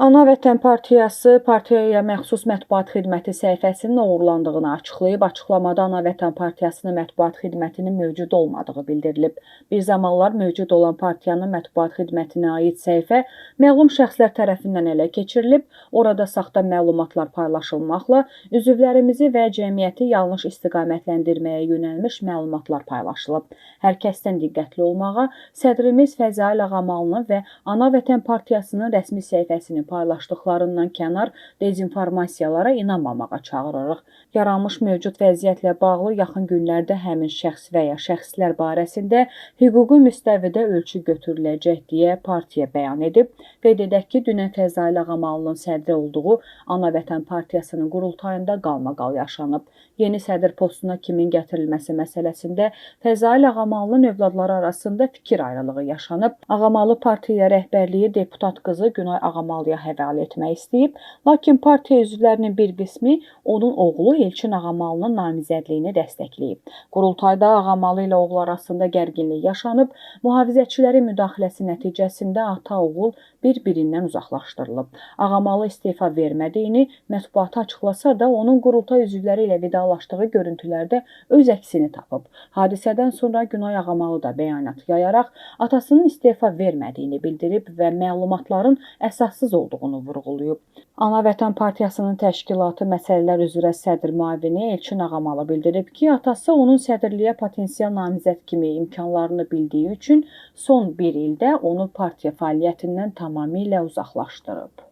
Ana Vətən Partiyası partiyaya məxsus mətbuat xidməti səhifəsinin oğurlandığını açıqlayıb. Açıqlamada Ana Vətən Partiyasının mətbuat xidmətinin mövcud olmadığı bildirilib. Bir zamanlar mövcud olan partiyanın mətbuat xidmətinə aid səhifə məlum şəxslər tərəfindən ələ keçirilib. Orada saxta məlumatlar paylaşılmaqla üzvlərimizi və cəmiyyəti yanlış istiqamətləndirməyə yönəlmiş məlumatlar paylaşılıb. Hər kəsdən diqqətli olmağa, sədrimiz Fəzail Ağamalının və Ana Vətən Partiyasının rəsmi səhifəsini paylaşdıqlarından kənar dezinformasiyalara inanmamağa çağırırıq. Yaranmış mövcud vəziyyətlə bağlı yaxın günlərdə həmin şəxs və ya şəxslər barəsində hüquqi müstəvidə ölçü götürüləcək deyə partiya bəyan edib. Qeyd edək ki, dünən Fəzail Ağamalının sədri olduğu Ana Vətən Partiyasının qurultayında qalmaqal yaşanıb. Yeni sədr postuna kimin gətirilməsi məsələsində Fəzail Ağamalının övladları arasında fikir ayrılığı yaşanıb. Ağamalı partiya rəhbərliyi deputat qızı Günay Ağamalıya həvalə etmək istəyib, lakin partiya üzvlərinin bir qismi onun oğlu Elçin Ağamalının namizədliyini dəstəkləyib. Qurultayda Ağamalı ilə oğlu arasında gərginlik yaşanıb, mühafizəçilərin müdaxiləsi nəticəsində ata-oğul bir-birindən uzaqlaşdırılıb. Ağamalı istefa vermədiyini mətbuata açıqlasa da, onun qurultay üzvləri ilə vidalaşdığı görüntülərdə öz əksini tapıb. Hadisədən sonra Günay Ağamalı da bəyanat yayaraq atasının istefa vermədiyini bildirib və məlumatların əsassız olduğunu vurğulayıb. Ana Vətən Partiyasının təşkilatı məsələlər üzrə sədr müavini Elçin Ağamalı bildirib ki, atası onun sədrliyə potensial namizəd kimi imkanlarını bildiyi üçün son bir ildə onu partiya fəaliyyətindən tamamilə uzaqlaşdırıb.